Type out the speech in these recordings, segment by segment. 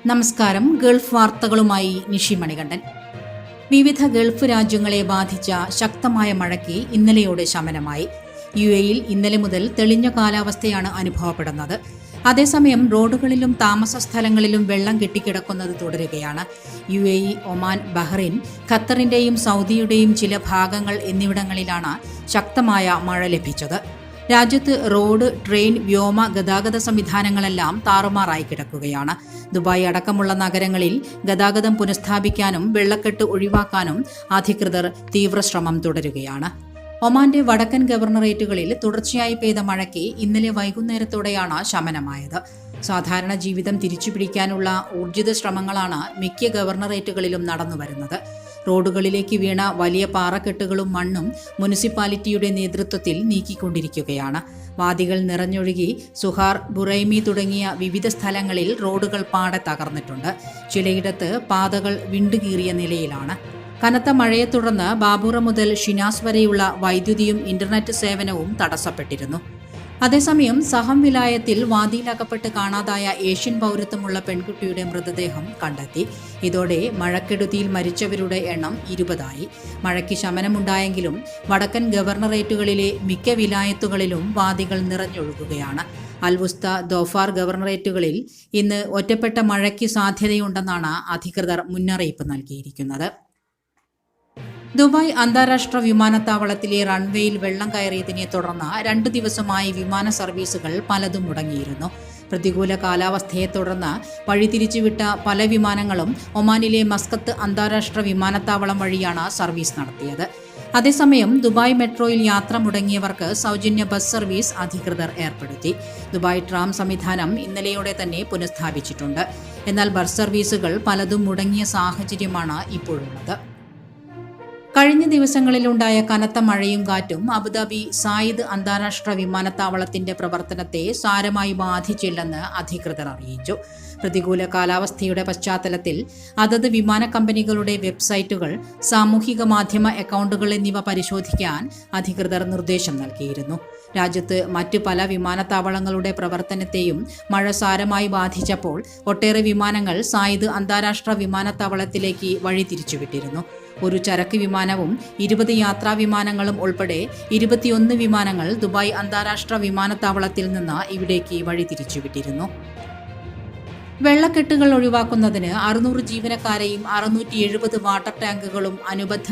നമസ്കാരം. ഗൾഫ് വാർത്തകളുമായി നിഷി മണികണ്ഠൻ. വിവിധ ഗൾഫ് രാജ്യങ്ങളെ ബാധിച്ച ശക്തമായ മഴയ്ക്ക് ഇന്നലെയോടെ ശമനമായി. UAE-യിൽ ഇന്നലെ മുതൽ തെളിഞ്ഞ കാലാവസ്ഥയാണ് അനുഭവപ്പെടുന്നത്. അതേസമയം റോഡുകളിലും താമസ സ്ഥലങ്ങളിലും വെള്ളം കെട്ടിക്കിടക്കുന്നത് തുടരുകയാണ്. UAE, ഒമാൻ, ബഹ്റൈൻ, ഖത്തറിന്റെയും സൗദിയുടെയും ചില ഭാഗങ്ങൾ എന്നിവിടങ്ങളിലാണ് ശക്തമായ മഴ ലഭിച്ചത്. രാജ്യത്ത് റോഡ്, ട്രെയിൻ, വ്യോമ ഗതാഗത സംവിധാനങ്ങളെല്ലാം താറുമാറായി കിടക്കുകയാണ്. ദുബായ് അടക്കമുള്ള നഗരങ്ങളിൽ ഗതാഗതം പുനഃസ്ഥാപിക്കാനും വെള്ളക്കെട്ട് ഒഴിവാക്കാനും അധികൃതർ തീവ്രശ്രമം തുടരുകയാണ്. ഒമാന്റെ വടക്കൻ ഗവർണറേറ്റുകളിൽ തുടർച്ചയായി പെയ്ത മഴയ്ക്ക് ഇന്നലെ വൈകുന്നേരത്തോടെയാണ് ശമനമായത്. സാധാരണ ജീവിതം തിരിച്ചുപിടിക്കാനുള്ള ഊർജിത ശ്രമങ്ങളാണ് മിക്ക ഗവർണറേറ്റുകളിലും നടന്നുവരുന്നത്. റോഡുകളിലേക്ക് വീണ വലിയ പാറക്കെട്ടുകളും മണ്ണും മുനിസിപ്പാലിറ്റിയുടെ നേതൃത്വത്തിൽ നീക്കിക്കൊണ്ടിരിക്കുകയാണ്. വാദികൾ നിറഞ്ഞൊഴുകി സുഹാർ, ബുറൈമി തുടങ്ങിയ വിവിധ സ്ഥലങ്ങളിൽ റോഡുകൾ പാടെ തകർന്നിട്ടുണ്ട്. ചിലയിടത്ത് പാതകൾ വിണ്ടുകീറിയ നിലയിലാണ്. കനത്ത മഴയെ തുടർന്ന് ബാബുറ മുതൽ ഷിനാസ് വരെയുള്ള വൈദ്യുതിയും ഇന്റർനെറ്റ് സേവനവും തടസ്സപ്പെട്ടിരുന്നു. അതേസമയം സഹം വിലായത്തിൽ വാദിയിലകപ്പെട്ട് കാണാതായ ഏഷ്യൻ പൗരത്വമുള്ള പെൺകുട്ടിയുടെ മൃതദേഹം കണ്ടെത്തി. ഇതോടെ മഴക്കെടുതിയിൽ മരിച്ചവരുടെ എണ്ണം 20ആയി. മഴയ്ക്ക് ശമനമുണ്ടായെങ്കിലും വടക്കൻ ഗവർണറേറ്റുകളിലെ മിക്ക വിലായത്തുകളിലും വാദികൾ നിറഞ്ഞൊഴുകുകയാണ്. അൽവുസ്ത, ദോഫാർ ഗവർണറേറ്റുകളിൽ ഇന്ന് ഒറ്റപ്പെട്ട മഴയ്ക്ക് സാധ്യതയുണ്ടെന്നാണ് അധികൃതർ മുന്നറിയിപ്പ് നൽകിയിരിക്കുന്നത്. ദുബായ് അന്താരാഷ്ട്ര വിമാനത്താവളത്തിലെ റൺവേയിൽ വെള്ളം കയറിയതിനെ തുടർന്ന് 2 ദിവസമായി വിമാന സർവീസുകൾ പലതും മുടങ്ങിയിരുന്നു. പ്രതികൂല കാലാവസ്ഥയെ തുടർന്ന് വഴിതിരിച്ചുവിട്ട പല വിമാനങ്ങളും ഒമാനിലെ മസ്കത്ത് അന്താരാഷ്ട്ര വിമാനത്താവളം വഴിയാണ് സർവീസ് നടത്തിയത്. അതേസമയം ദുബായ് മെട്രോയിൽ യാത്ര മുടങ്ങിയവർക്ക് സൗജന്യ ബസ് സർവീസ് അധികൃതർ ഏർപ്പെടുത്തി. ദുബായ് ട്രാം സംവിധാനം ഇന്നലെയോടെ തന്നെ പുനഃസ്ഥാപിച്ചിട്ടുണ്ട്. എന്നാൽ ബസ് സർവീസുകൾ പലതും മുടങ്ങിയ സാഹചര്യമാണ് ഇപ്പോഴുള്ളത്. കഴിഞ്ഞ ദിവസങ്ങളിലുണ്ടായ കനത്ത മഴയും കാറ്റും അബുദാബി സായിദ് അന്താരാഷ്ട്ര വിമാനത്താവളത്തിന്റെ പ്രവർത്തനത്തെ സാരമായി ബാധിച്ചില്ലെന്ന് അധികൃതർ അറിയിച്ചു. പ്രതികൂല കാലാവസ്ഥയുടെ പശ്ചാത്തലത്തിൽ അതത് വിമാന കമ്പനികളുടെ വെബ്സൈറ്റുകൾ, സാമൂഹിക മാധ്യമ അക്കൗണ്ടുകൾ എന്നിവ പരിശോധിക്കാൻ അധികൃതർ നിർദ്ദേശം നൽകിയിരുന്നു. രാജ്യത്ത് മറ്റു പല വിമാനത്താവളങ്ങളുടെ പ്രവർത്തനത്തെയും മഴ സാരമായി ബാധിച്ചപ്പോൾ ഒട്ടേറെ വിമാനങ്ങൾ സായിദ് അന്താരാഷ്ട്ര വിമാനത്താവളത്തിലേക്ക് വഴിതിരിച്ചുവിട്ടിരുന്നു. ഒരു ചരക്ക് വിമാനവും 20 യാത്രാ വിമാനങ്ങളും ഉൾപ്പെടെ 21 വിമാനങ്ങൾ ദുബായ് അന്താരാഷ്ട്ര വിമാനത്താവളത്തിൽ നിന്ന് ഇവിടേക്ക് വഴിതിരിച്ചുവിട്ടിരുന്നു. വെള്ളക്കെട്ടുകൾ ഒഴിവാക്കുന്നതിന് 600 ജീവനക്കാരെയും 670 വാട്ടർ ടാങ്കുകളും അനുബന്ധ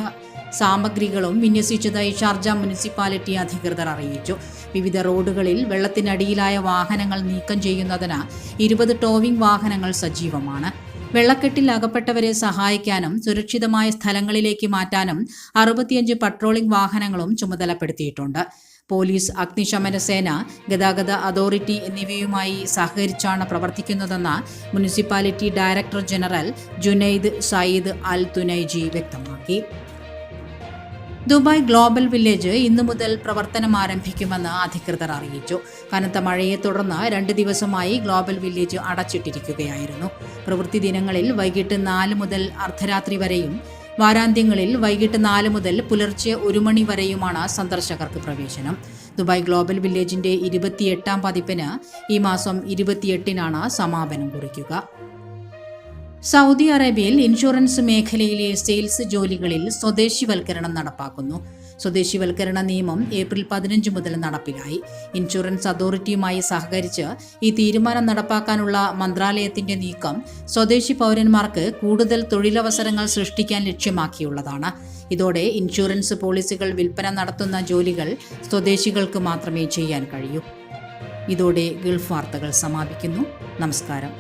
സാമഗ്രികളും വിന്യസിച്ചതായി ഷാർജ മുനിസിപ്പാലിറ്റി അധികൃതർ അറിയിച്ചു. വിവിധ റോഡുകളിൽ വെള്ളത്തിനടിയിലായ വാഹനങ്ങൾ നീക്കം ചെയ്യുന്നതിന് 20 ടോവിംഗ് വാഹനങ്ങൾ സജീവമാണ്. വെള്ളക്കെട്ടിൽ അകപ്പെട്ടവരെ സഹായിക്കാനും സുരക്ഷിതമായ സ്ഥലങ്ങളിലേക്ക് മാറ്റാനും 65 പട്രോളിംഗ് വാഹനങ്ങളും ചുമതലപ്പെടുത്തിയിട്ടുണ്ട്. പോലീസ്, അഗ്നിശമന സേന, ഗതാഗത അതോറിറ്റി എന്നിവയുമായി സഹകരിച്ചാണ് പ്രവർത്തിക്കുന്നതെന്ന് municipality director general Junaid Saeed Al Tunaiji വ്യക്തമാക്കി. ദുബായ് ഗ്ലോബൽ വില്ലേജ് ഇന്നു മുതൽ പ്രവർത്തനം ആരംഭിക്കുമെന്ന് അധികൃതർ അറിയിച്ചു. കനത്ത മഴയെ തുടർന്ന് 2 ദിവസമായി ഗ്ലോബൽ വില്ലേജ് അടച്ചിട്ടിരിക്കുകയായിരുന്നു. പ്രവൃത്തി ദിനങ്ങളിൽ വൈകിട്ട് 4 മുതൽ അർദ്ധരാത്രി വരെയും വാരാന്ത്യങ്ങളിൽ വൈകിട്ട് 4 മുതൽ പുലർച്ചെ 1 മണി വരെയുമാണ് സന്ദർശകർക്ക് പ്രവേശനം. ദുബായ് ഗ്ലോബൽ വില്ലേജിന്റെ 28ാം പതിപ്പിന് ഈ മാസം 28-നാണ് സമാപനം കുറിക്കുക. സൗദി അറേബ്യയിൽ ഇൻഷുറൻസ് മേഖലയിലെ സെയിൽസ് ജോലികളിൽ സ്വദേശിവൽക്കരണം നടപ്പാക്കുന്നു. സ്വദേശിവൽക്കരണ നിയമം ഏപ്രിൽ 15 മുതൽ നടപ്പിലായി. ഇൻഷുറൻസ് അതോറിറ്റിയുമായി സഹകരിച്ച് ഈ തീരുമാനം നടപ്പാക്കാനുള്ള മന്ത്രാലയത്തിന്റെ നീക്കം സ്വദേശി പൗരന്മാർക്ക് കൂടുതൽ തൊഴിലവസരങ്ങൾ സൃഷ്ടിക്കാൻ ലക്ഷ്യമാക്കിയുള്ളതാണ്. ഇതോടെ ഇൻഷുറൻസ് പോളിസികൾ വിൽപ്പന നടത്തുന്ന ജോലികൾ സ്വദേശികൾക്ക് മാത്രമേ ചെയ്യാൻ കഴിയൂ. ഇതോടെ ഗൾഫ് വാർത്തകൾ സമാപിക്കുന്നു. നമസ്കാരം.